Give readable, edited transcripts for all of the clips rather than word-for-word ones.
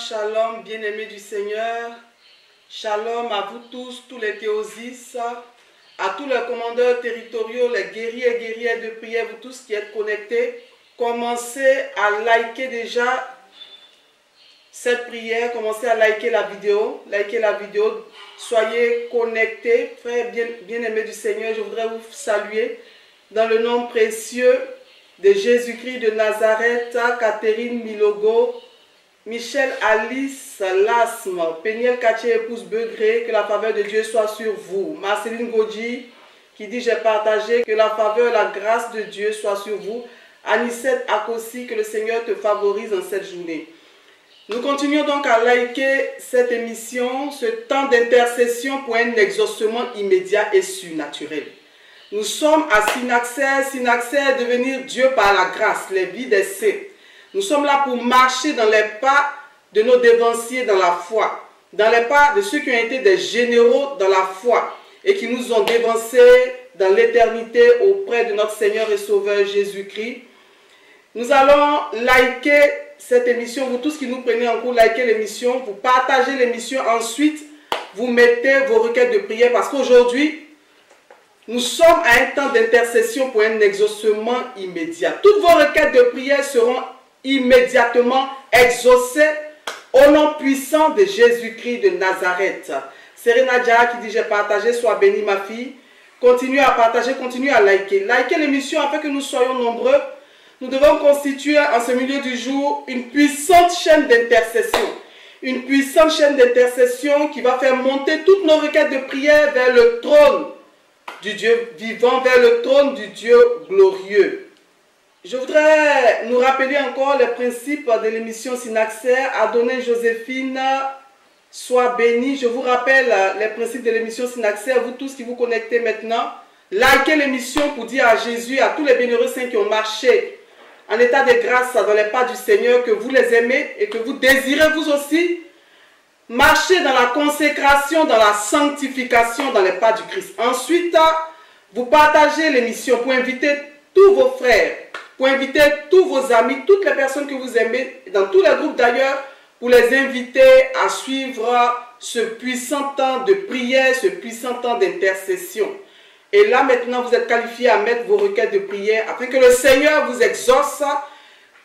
Shalom, bien-aimés du Seigneur. Shalom à vous tous, tous les théosis, à tous les commandeurs territoriaux, les guerriers et guerrières de prière, vous tous qui êtes connectés. Commencez à liker déjà cette prière, commencez à liker la vidéo. Soyez connectés, frères bien-aimés du Seigneur. Je voudrais vous saluer dans le nom précieux de Jésus-Christ de Nazareth, Catherine Milogo, Michel Alice Lasme, Péniel Kaché, épouse Begré, que la faveur de Dieu soit sur vous. Marceline Godji, qui dit j'ai partagé, que la faveur et la grâce de Dieu soit sur vous. Anicette Akossi, que le Seigneur te favorise en cette journée. Nous continuons donc à liker cette émission, ce temps d'intercession pour un exaucement immédiat et surnaturel. Nous sommes à Synaxaire. Synaxaire est devenir Dieu par la grâce, les vies des saints. Nous sommes là pour marcher dans les pas de nos dévanciers dans la foi, dans les pas de ceux qui ont été des généraux dans la foi et qui nous ont dévancés dans l'éternité auprès de notre Seigneur et Sauveur Jésus-Christ. Nous allons liker cette émission. Vous tous qui nous prenez en cours, likez l'émission, vous partagez l'émission. Ensuite, vous mettez vos requêtes de prière parce qu'aujourd'hui, nous sommes à un temps d'intercession pour un exaucement immédiat. Toutes vos requêtes de prière seront immédiatement exaucées au nom puissant de Jésus-Christ de Nazareth. Serena Dia qui dit j'ai partagé, sois bénie ma fille. Continuez à partager, continuez à liker. Likez l'émission afin que nous soyons nombreux. Nous devons constituer en ce milieu du jour une puissante chaîne d'intercession. Une puissante chaîne d'intercession qui va faire monter toutes nos requêtes de prière vers le trône du Dieu vivant, vers le trône du Dieu glorieux. Je voudrais nous rappeler encore les principes de l'émission Synaxaire. Adonai Joséphine, sois bénie. Je vous rappelle les principes de l'émission Synaxaire. Vous tous qui vous connectez maintenant, likez l'émission pour dire à Jésus, à tous les bienheureux saints qui ont marché en état de grâce dans les pas du Seigneur, que vous les aimez et que vous désirez vous aussi marcher dans la consécration, dans la sanctification, dans les pas du Christ. Ensuite, vous partagez l'émission pour inviter tous vos frères, pour inviter tous vos amis, toutes les personnes que vous aimez, dans tous les groupes d'ailleurs, pour les inviter à suivre ce puissant temps de prière, ce puissant temps d'intercession. Et là maintenant, vous êtes qualifiés à mettre vos requêtes de prière afin que le Seigneur vous exauce,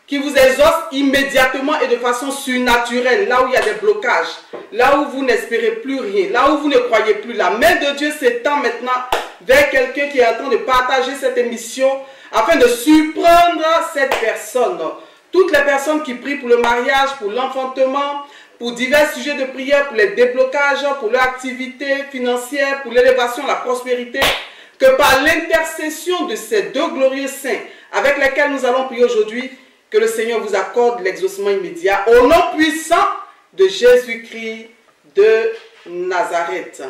qu'il vous exauce immédiatement et de façon surnaturelle, là où il y a des blocages, là où vous n'espérez plus rien, là où vous ne croyez plus. La main de Dieu s'étend maintenant vers quelqu'un qui est en train de partager cette émission afin de surprendre cette personne. Toutes les personnes qui prient pour le mariage, pour l'enfantement, pour divers sujets de prière, pour les déblocages, pour leur activité financière, pour l'élévation, la prospérité, que par l'intercession de ces deux glorieux saints avec lesquels nous allons prier aujourd'hui, que le Seigneur vous accorde l'exaucement immédiat au nom puissant de Jésus-Christ de Nazareth.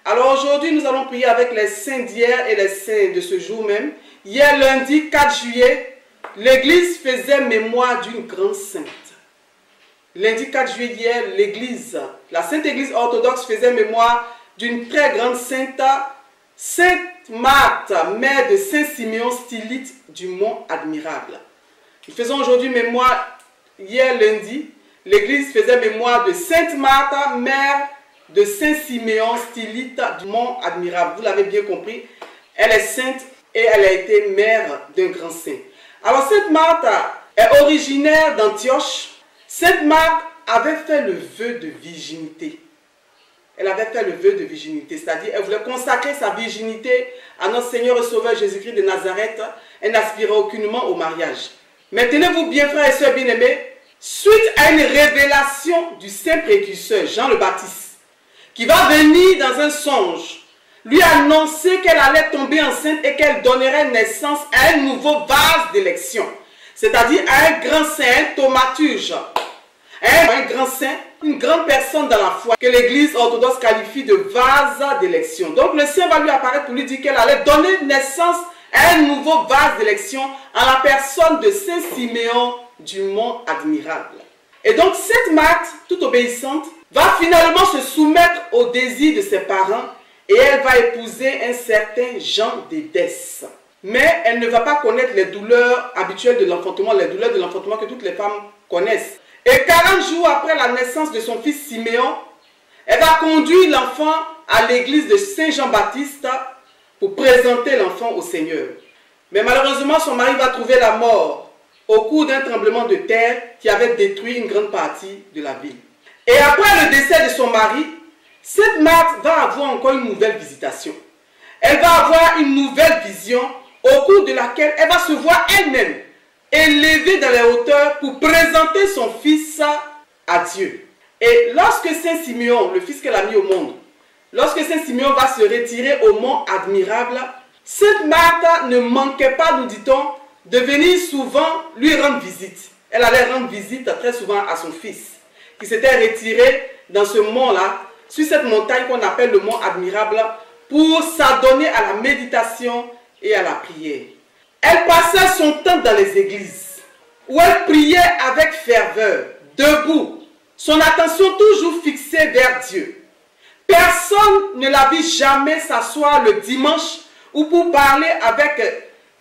Alors aujourd'hui, nous allons prier avec les saints d'hier et les saints de ce jour même. Hier, lundi 4 juillet, l'Église faisait mémoire d'une grande sainte. Lundi 4 juillet, hier, l'Église, la Sainte Église orthodoxe faisait mémoire d'une très grande sainte, Sainte Marthe, mère de Saint Siméon Stylite du Mont Admirable. Nous faisons aujourd'hui mémoire, hier lundi, l'Église faisait mémoire de Sainte Marthe, mère de Saint Siméon Stylite du Mont Admirable. Vous l'avez bien compris, elle est sainte et elle a été mère d'un grand saint. Alors Sainte Marthe est originaire d'Antioche. Sainte Marthe avait fait le vœu de virginité. Elle avait fait le vœu de virginité, c'est-à-dire elle voulait consacrer sa virginité à notre Seigneur et Sauveur Jésus-Christ de Nazareth. Elle n'aspirait aucunement au mariage. Mais tenez-vous bien, frères et sœurs bien-aimés, suite à une révélation du saint précurseur Jean le Baptiste, qui va venir dans un songe, lui annoncer qu'elle allait tomber enceinte et qu'elle donnerait naissance à un nouveau vase d'élection, c'est-à-dire à un grand saint, un thaumaturge, un grand saint, une grande personne dans la foi, que l'Église orthodoxe qualifie de vase d'élection. Donc le saint va lui apparaître pour lui dire qu'elle allait donner naissance à un nouveau vase d'élection en la personne de Saint Siméon du Mont Admirable. Et donc cette Marthe, toute obéissante, va finalement se soumettre au désir de ses parents et elle va épouser un certain Jean d'Édesse. Mais elle ne va pas connaître les douleurs habituelles de l'enfantement, les douleurs de l'enfantement que toutes les femmes connaissent. Et 40 jours après la naissance de son fils Siméon, elle va conduire l'enfant à l'église de Saint Jean-Baptiste pour présenter l'enfant au Seigneur. Mais malheureusement, son mari va trouver la mort au cours d'un tremblement de terre qui avait détruit une grande partie de la ville. Et après le décès de son mari, Sainte Marthe va avoir encore une nouvelle visitation. Elle va avoir une nouvelle vision au cours de laquelle elle va se voir elle-même élevée dans les hauteurs pour présenter son fils à Dieu. Et lorsque Saint Siméon, le fils qu'elle a mis au monde, lorsque Saint Siméon va se retirer au mont Admirable, Sainte Marthe ne manquait pas, nous dit-on, de venir souvent lui rendre visite. Elle allait rendre visite très souvent à son fils, qui s'était retiré dans ce mont-là, sur cette montagne qu'on appelle le mont Admirable, pour s'adonner à la méditation et à la prière. Elle passait son temps dans les églises, où elle priait avec ferveur, debout, son attention toujours fixée vers Dieu. Personne ne la vit jamais s'asseoir le dimanche ou pour parler avec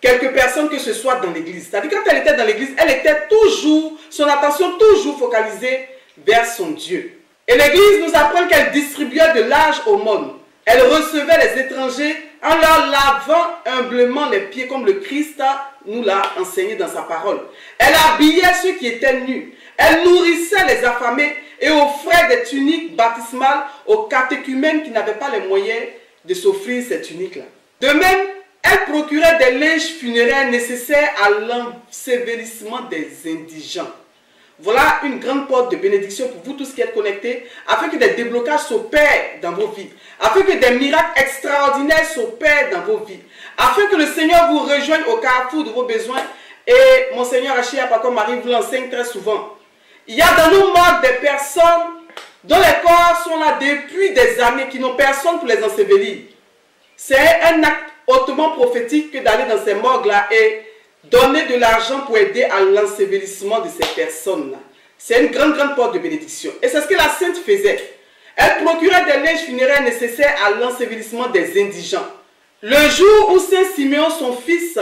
quelques personnes que ce soit dans l'église. C'est-à-dire quand elle était dans l'église, elle était toujours, son attention toujours focalisée vers son Dieu. Et l'église nous apprend qu'elle distribuait de larges aumônes. Elle recevait les étrangers en leur lavant humblement les pieds comme le Christ nous l'a enseigné dans sa parole. Elle habillait ceux qui étaient nus. Elle nourrissait les affamés et offrait des tuniques baptismales aux catéchumènes qui n'avaient pas les moyens de s'offrir ces tuniques-là. De même, elle procurait des linges funéraires nécessaires à l'ensevelissement des indigents. Voilà une grande porte de bénédiction pour vous tous qui êtes connectés, afin que des déblocages s'opèrent dans vos vies, afin que des miracles extraordinaires s'opèrent dans vos vies, afin que le Seigneur vous rejoigne au carrefour de vos besoins. Et mon Seigneur Achia Papa Marie vous l'enseigne très souvent. Il y a dans nos morts des personnes dont les corps sont là depuis des années, qui n'ont personne pour les ensevelir. C'est un acte hautement prophétique que d'aller dans ces morgues-là et donner de l'argent pour aider à l'ensevelissement de ces personnes-là. C'est une grande porte de bénédiction. Et c'est ce que la sainte faisait. Elle procurait des linges funéraires nécessaires à l'ensevelissement des indigents. Le jour où Saint Siméon, son fils,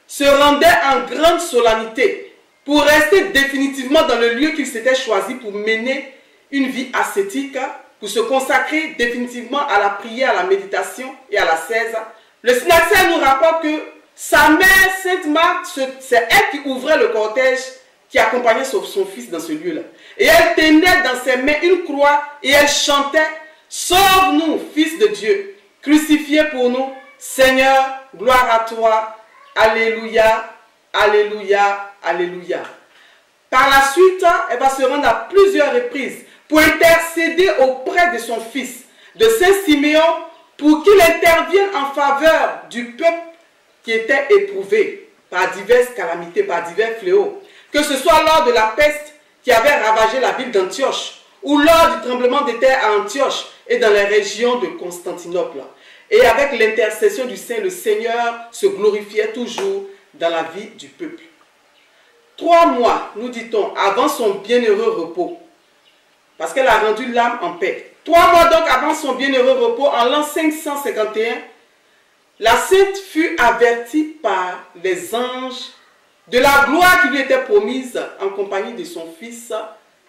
se rendait en grande solennité pour rester définitivement dans le lieu qu'il s'était choisi pour mener une vie ascétique, pour se consacrer définitivement à la prière, à la méditation et à la cèse, le synaxaire nous rapporte que sa mère, Sainte Marthe, c'est elle qui ouvrait le cortège qui accompagnait son fils dans ce lieu-là. Et elle tenait dans ses mains une croix et elle chantait « Sauve-nous, Fils de Dieu, crucifié pour nous, Seigneur, gloire à toi, Alléluia, Alléluia, Alléluia. » Par la suite, elle va se rendre à plusieurs reprises pour intercéder auprès de son fils, de Saint Siméon, pour qu'il intervienne en faveur du peuple qui était éprouvé par diverses calamités, par divers fléaux. Que ce soit lors de la peste qui avait ravagé la ville d'Antioche, ou lors du tremblement de terre à Antioche et dans les régions de Constantinople. Et avec l'intercession du Saint, le Seigneur se glorifiait toujours dans la vie du peuple. 3 mois, nous dit-on, avant son bienheureux repos, parce qu'elle a rendu l'âme en paix. 3 mois donc avant son bienheureux repos, en l'an 551, la sainte fut avertie par les anges de la gloire qui lui était promise en compagnie de son fils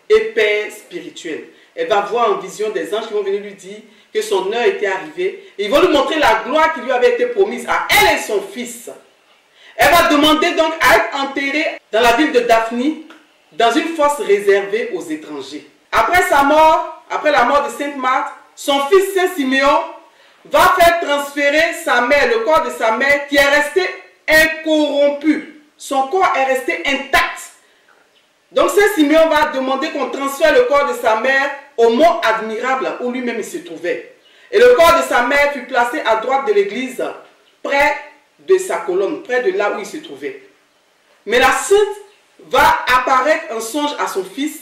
et père spirituel. Elle va voir en vision des anges qui vont venir lui dire que son heure était arrivée. Et ils vont lui montrer la gloire qui lui avait été promise à elle et son fils. Elle va demander donc à être enterrée dans la ville de Daphnie, dans une fosse réservée aux étrangers. Après sa mort, après la mort de Sainte Marthe, son fils Saint Siméon va faire transférer sa mère, le corps de sa mère qui est resté incorrompu. Son corps est resté intact. Donc Saint Siméon va demander qu'on transfère le corps de sa mère au mont Admirable où lui-même il se trouvait. Et le corps de sa mère fut placé à droite de l'église, près de sa colonne, près de là où il se trouvait. Mais la sainte va apparaître en songe à son fils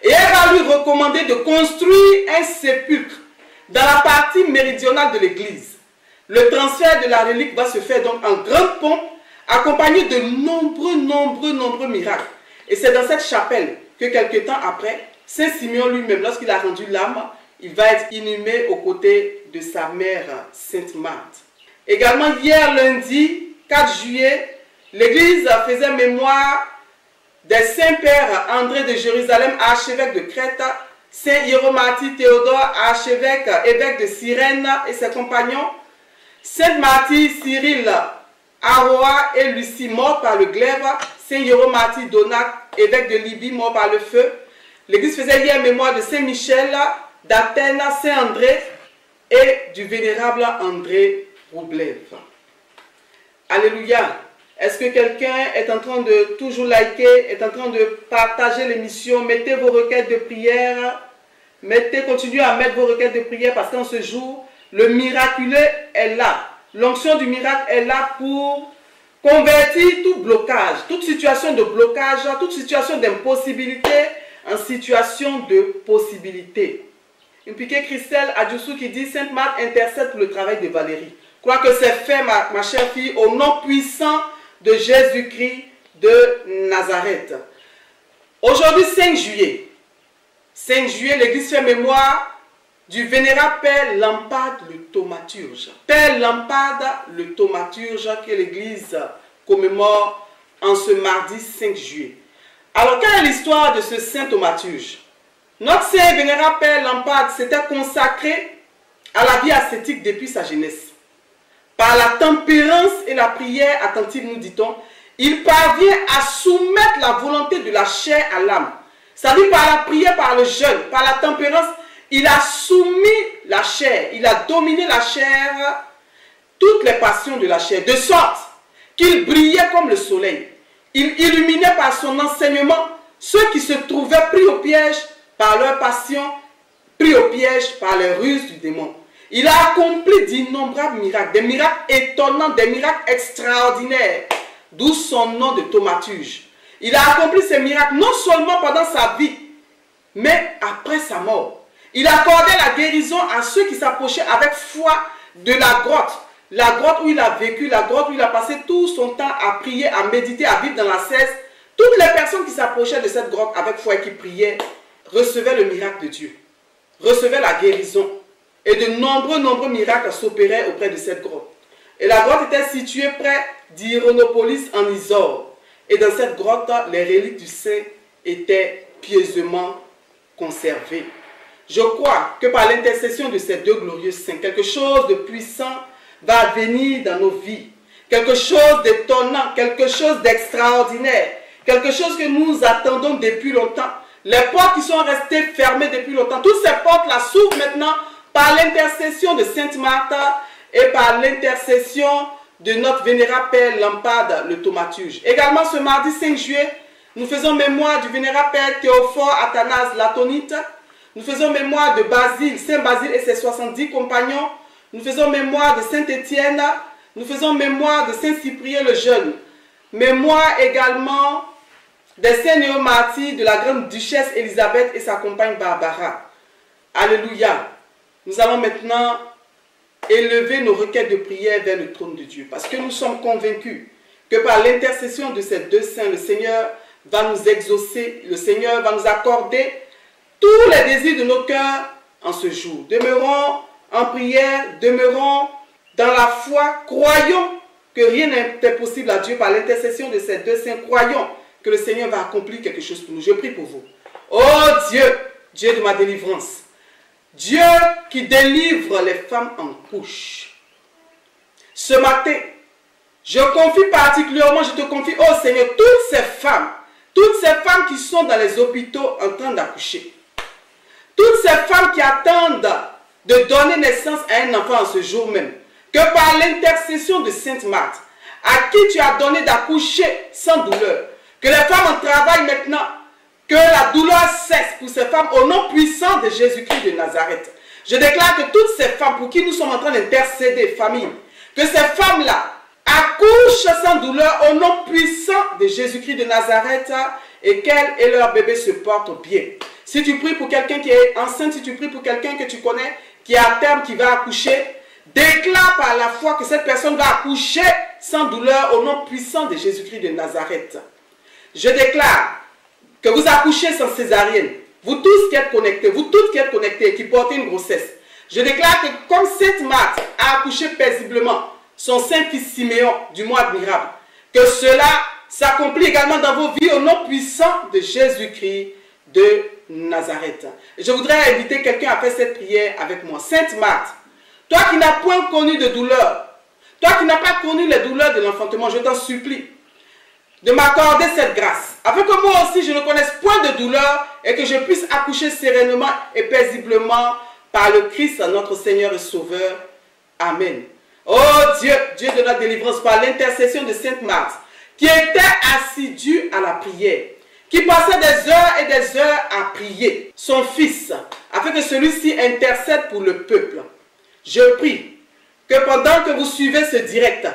et elle va lui recommander de construire un sépulcre dans la partie méridionale de l'église. Le transfert de la relique va se faire donc en grande pompe, accompagné de nombreux miracles. Et c'est dans cette chapelle que quelque temps après, Saint Siméon lui-même, lorsqu'il a rendu l'âme, il va être inhumé aux côtés de sa mère, Sainte Marthe. Également, hier lundi, 4 juillet, l'église faisait mémoire des saints pères André de Jérusalem, archevêque de Crète, saint Hieromarty Théodore, archevêque, évêque de Cyrène et ses compagnons, sainte Martyr Cyril, Aroa et Lucie, morts par le glaive, saint Hieromarty Donac, évêque de Libye, mort par le feu. L'Église faisait hier mémoire de saint Michel d'Athènes, saint André et du vénérable André Roublev. Alléluia. Est-ce que quelqu'un est en train de toujours liker, est en train de partager l'émission? Mettez vos requêtes de prière. Continuez à mettre vos requêtes de prière parce qu'en ce jour, le miraculeux est là. L'onction du miracle est là pour convertir tout blocage, toute situation de blocage, toute situation d'impossibilité en situation de possibilité. Une piquée Christelle Adjoussou qui dit: Sainte Marthe intercède pour le travail de Valérie. Je crois que c'est fait, ma chère fille, au nom puissant de Jésus-Christ de Nazareth. Aujourd'hui, 5 juillet. 5 juillet, l'Église fait mémoire du vénérable Père Lampade le thaumaturge. Père Lampade le thaumaturge que l'Église commémore en ce mardi 5 juillet. Alors, quelle est l'histoire de ce saint thaumaturge? Notre saint vénérable Père Lampade s'était consacré à la vie ascétique depuis sa jeunesse. Par la tempérance et la prière attentive, nous dit-on, il parvient à soumettre la volonté de la chair à l'âme. C'est-à-dire par la prière, par le jeûne, par la tempérance, il a soumis la chair, il a dominé la chair, toutes les passions de la chair, de sorte qu'il brillait comme le soleil. Il illuminait par son enseignement ceux qui se trouvaient pris au piège par leur passion, pris au piège par les ruses du démon. Il a accompli d'innombrables miracles, des miracles étonnants, des miracles extraordinaires, d'où son nom de thaumaturge. Il a accompli ces miracles non seulement pendant sa vie, mais après sa mort. Il accordait la guérison à ceux qui s'approchaient avec foi de la grotte où il a vécu, la grotte où il a passé tout son temps à prier, à méditer, à vivre dans la cesse. Toutes les personnes qui s'approchaient de cette grotte avec foi et qui priaient recevaient le miracle de Dieu, recevaient la guérison. Et de nombreux miracles s'opéraient auprès de cette grotte. Et la grotte était située près d'Hiéronopolis en Isore. Et dans cette grotte, les reliques du saint étaient pieusement conservées. Je crois que par l'intercession de ces deux glorieux saints, quelque chose de puissant va venir dans nos vies. Quelque chose d'étonnant, quelque chose d'extraordinaire. Quelque chose que nous attendons depuis longtemps. Les portes qui sont restées fermées depuis longtemps, toutes ces portes-là s'ouvrent maintenant par l'intercession de Sainte Marthe et par l'intercession de notre vénérable Père Lampade le thaumaturge. Également ce mardi 5 juillet, nous faisons mémoire du vénérable Père Théophore Athanase l'Atonite. Nous faisons mémoire de Basile, Saint Basile et ses 70 compagnons. Nous faisons mémoire de Saint Étienne. Nous faisons mémoire de Saint Cyprien le Jeune. Mémoire également des saints néomartyrs de la grande duchesse Élisabeth et sa compagne Barbara. Alléluia. Nous allons maintenant élever nos requêtes de prière vers le trône de Dieu. Parce que nous sommes convaincus que par l'intercession de ces deux saints, le Seigneur va nous exaucer, le Seigneur va nous accorder tous les désirs de nos cœurs en ce jour. Demeurons en prière, demeurons dans la foi, croyons que rien n'est impossible à Dieu par l'intercession de ces deux saints. Croyons que le Seigneur va accomplir quelque chose pour nous. Je prie pour vous. Oh Dieu, Dieu de ma délivrance, Dieu qui délivre les femmes en couche. Ce matin, je confie particulièrement, je te confie, oh Seigneur, toutes ces femmes qui sont dans les hôpitaux en train d'accoucher, toutes ces femmes qui attendent de donner naissance à un enfant en ce jour même, que par l'intercession de Sainte Marthe, à qui tu as donné d'accoucher sans douleur, que les femmes en travaillent maintenant, que la douleur cesse pour ces femmes au nom puissant de Jésus-Christ de Nazareth. Je déclare que toutes ces femmes pour qui nous sommes en train d'intercéder, famille, que ces femmes-là accouchent sans douleur au nom puissant de Jésus-Christ de Nazareth et qu'elles et leurs bébés se portent bien. Si tu pries pour quelqu'un qui est enceinte, si tu pries pour quelqu'un que tu connais, qui est à terme, qui va accoucher, déclare par la foi que cette personne va accoucher sans douleur au nom puissant de Jésus-Christ de Nazareth. Je déclare que vous accouchez sans césarienne, vous tous qui êtes connectés, vous toutes qui êtes connectés et qui portez une grossesse. Je déclare que comme Sainte Marthe a accouché paisiblement son saint fils Siméon du mot admirable, que cela s'accomplit également dans vos vies au nom puissant de Jésus-Christ de Nazareth. Je voudrais inviter quelqu'un à faire cette prière avec moi. Sainte Marthe, toi qui n'as point connu de douleur, toi qui n'as pas connu les douleurs de l'enfantement, je t'en supplie de m'accorder cette grâce, afin que moi aussi je ne connaisse point de douleur et que je puisse accoucher sereinement et paisiblement par le Christ, notre Seigneur et Sauveur. Amen. Oh Dieu, Dieu de la délivrance, par l'intercession de Sainte Marthe, qui était assidue à la prière, qui passait des heures et des heures à prier son Fils, afin que celui-ci intercède pour le peuple. Je prie que pendant que vous suivez ce direct,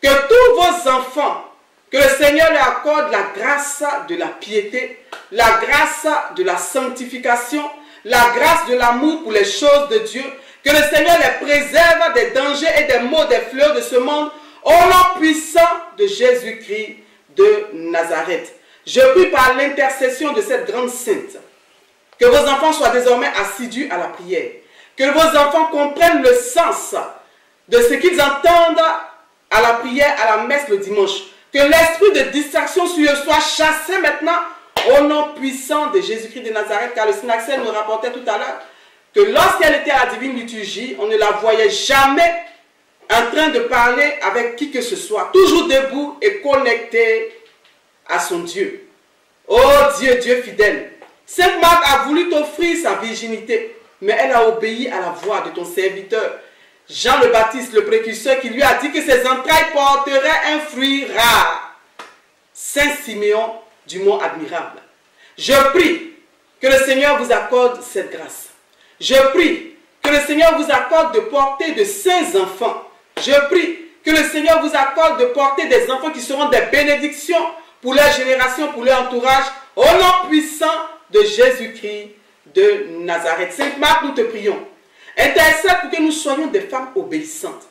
que tous vos enfants, que le Seigneur leur accorde la grâce de la piété, la grâce de la sanctification, la grâce de l'amour pour les choses de Dieu, que le Seigneur les préserve des dangers et des maux des fleurs de ce monde, au nom puissant de Jésus-Christ de Nazareth. Je prie par l'intercession de cette grande sainte, que vos enfants soient désormais assidus à la prière, que vos enfants comprennent le sens de ce qu'ils entendent à la prière, à la messe le dimanche, que l'esprit de distraction sur eux soit chassé maintenant au nom puissant de Jésus-Christ de Nazareth, car le Synaxaire nous rapportait tout à l'heure que lorsqu'elle était à la divine liturgie, on ne la voyait jamais en train de parler avec qui que ce soit, toujours debout et connecté à son Dieu. Oh Dieu, Dieu fidèle, Sainte Marthe a voulu t'offrir sa virginité, mais elle a obéi à la voix de ton serviteur, Jean le Baptiste, le précurseur, qui lui a dit que ses entrailles porteraient un fruit rare. Saint Siméon du Mont Admirable, je prie que le Seigneur vous accorde cette grâce. Je prie que le Seigneur vous accorde de porter de saints enfants. Je prie que le Seigneur vous accorde de porter des enfants qui seront des bénédictions pour leur génération, pour leur entourage, au nom puissant de Jésus-Christ de Nazareth. Sainte Marthe, nous te prions. Intercède pour que nous soyons des femmes obéissantes.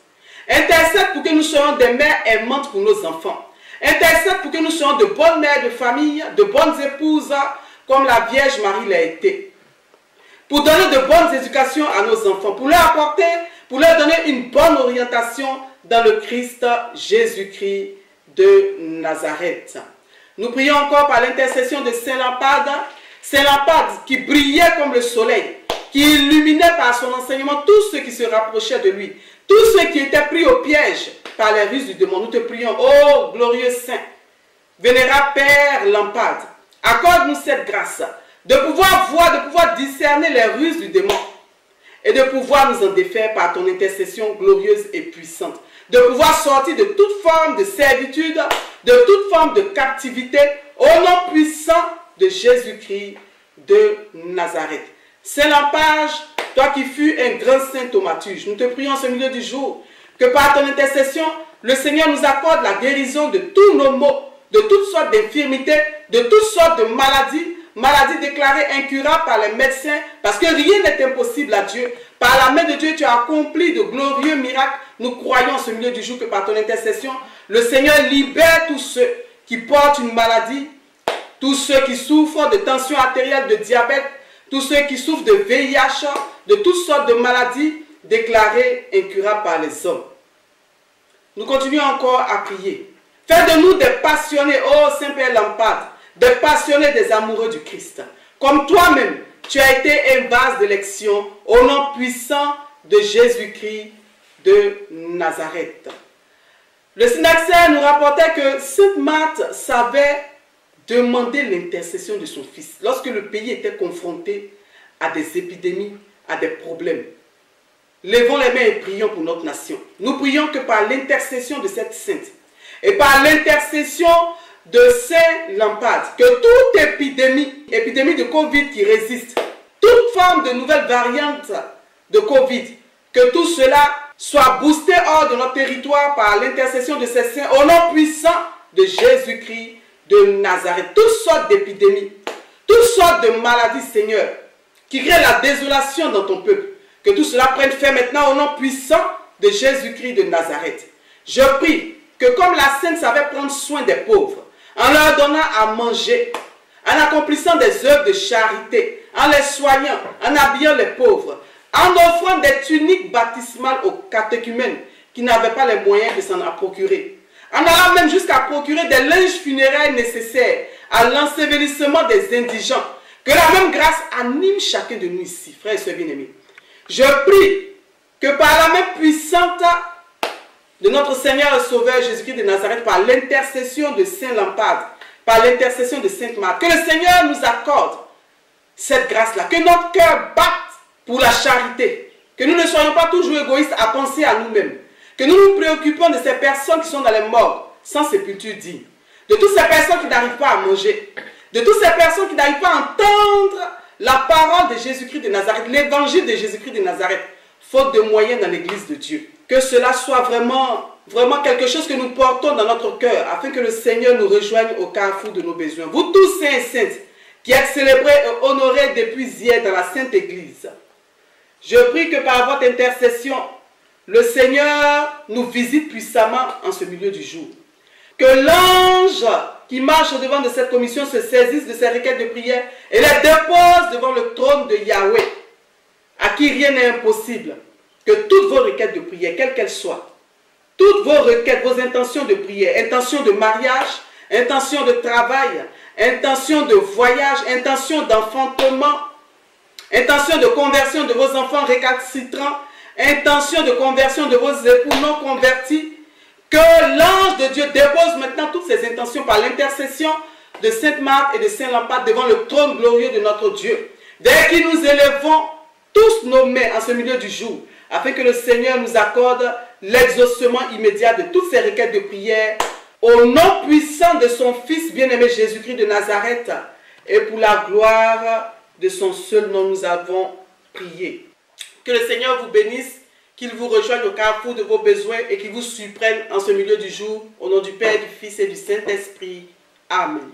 Intercède pour que nous soyons des mères aimantes pour nos enfants. Intercède pour que nous soyons de bonnes mères de famille, de bonnes épouses, comme la Vierge Marie l'a été. Pour donner de bonnes éducations à nos enfants, pour leur apporter, pour leur donner une bonne orientation dans le Christ Jésus-Christ de Nazareth. Nous prions encore par l'intercession de Saint Lampade, Saint Lampade qui brillait comme le soleil, qui illuminait par son enseignement tous ceux qui se rapprochaient de lui, tous ceux qui étaient pris au piège par les ruses du démon. Nous te prions, ô glorieux Saint, vénérable Père Lampade, accorde-nous cette grâce de pouvoir voir, de pouvoir discerner les ruses du démon et de pouvoir nous en défaire par ton intercession glorieuse et puissante, de pouvoir sortir de toute forme de servitude, de toute forme de captivité, au nom puissant de Jésus-Christ de Nazareth. Saint Lampage, toi qui fus un grand saint thaumaturge, nous te prions en ce milieu du jour, que par ton intercession, le Seigneur nous accorde la guérison de tous nos maux, de toutes sortes d'infirmités, de toutes sortes de maladies, maladies déclarées incurables par les médecins, parce que rien n'est impossible à Dieu. Par la main de Dieu, tu as accompli de glorieux miracles. Nous croyons en ce milieu du jour que par ton intercession, le Seigneur libère tous ceux qui portent une maladie, tous ceux qui souffrent de tension artérielle, de diabète, tous ceux qui souffrent de VIH, de toutes sortes de maladies déclarées incurables par les hommes. Nous continuons encore à prier. Fais de nous des passionnés, ô Saint-Père Lampade, des passionnés, des amoureux du Christ. Comme toi-même, tu as été un vase d'élection au nom puissant de Jésus-Christ de Nazareth. Le Synaxaire nous rapportait que Sainte Marthe savait demander l'intercession de son fils lorsque le pays était confronté à des épidémies, à des problèmes. Levons les mains et prions pour notre nation. Nous prions que par l'intercession de cette sainte et par l'intercession de Saint Lampade, que toute épidémie de Covid qui résiste, toute forme de nouvelle variante de Covid, que tout cela soit boosté hors de notre territoire par l'intercession de ces saints, au nom puissant de Jésus-Christ de Nazareth. Toutes sortes d'épidémies, toutes sortes de maladies, Seigneur, qui créent la désolation dans ton peuple, que tout cela prenne fin maintenant au nom puissant de Jésus-Christ de Nazareth. Je prie que comme la Sainte savait prendre soin des pauvres, en leur donnant à manger, en accomplissant des œuvres de charité, en les soignant, en habillant les pauvres, en offrant des tuniques baptismales aux catéchumènes qui n'avaient pas les moyens de s'en procurer, en allant même jusqu'à procurer des linges funéraires nécessaires à l'ensevelissement des indigents. Que la même grâce anime chacun de nous ici, frères et sœurs bien-aimés. Je prie que par la main puissante de notre Seigneur et Sauveur Jésus-Christ de Nazareth, par l'intercession de Saint Lampade, par l'intercession de Sainte Marthe, que le Seigneur nous accorde cette grâce-là, que notre cœur batte pour la charité, que nous ne soyons pas toujours égoïstes à penser à nous-mêmes, que nous nous préoccupons de ces personnes qui sont dans les morts, sans sépulture digne, de toutes ces personnes qui n'arrivent pas à manger, de toutes ces personnes qui n'arrivent pas à entendre la parole de Jésus-Christ de Nazareth, l'évangile de Jésus-Christ de Nazareth, faute de moyens dans l'église de Dieu. Que cela soit vraiment quelque chose que nous portons dans notre cœur, afin que le Seigneur nous rejoigne au carrefour de nos besoins. Vous tous, saints et saintes, qui êtes célébrés et honorés depuis hier dans la Sainte Église, je prie que par votre intercession, le Seigneur nous visite puissamment en ce milieu du jour. Que l'ange qui marche au-devant de cette commission se saisisse de ces requêtes de prière et les dépose devant le trône de Yahweh, à qui rien n'est impossible. Que toutes vos requêtes de prière, quelles qu'elles soient, toutes vos requêtes, vos intentions de prière, intentions de mariage, intentions de travail, intentions de voyage, intentions d'enfantement, intentions de conversion de vos enfants récalcitrants, intentions de conversion de vos époux non convertis, que l'ange de Dieu dépose maintenant toutes ces intentions par l'intercession de Sainte Marthe et de Saint Lampade devant le trône glorieux de notre Dieu. Dès que nous élevons tous nos mains en ce milieu du jour, afin que le Seigneur nous accorde l'exaucement immédiat de toutes ces requêtes de prière, au nom puissant de son Fils bien-aimé Jésus-Christ de Nazareth, et pour la gloire de son seul nom, nous avons prié. Que le Seigneur vous bénisse, qu'il vous rejoigne au carrefour de vos besoins et qu'il vous surprenne en ce milieu du jour, au nom du Père, du Fils et du Saint-Esprit. Amen.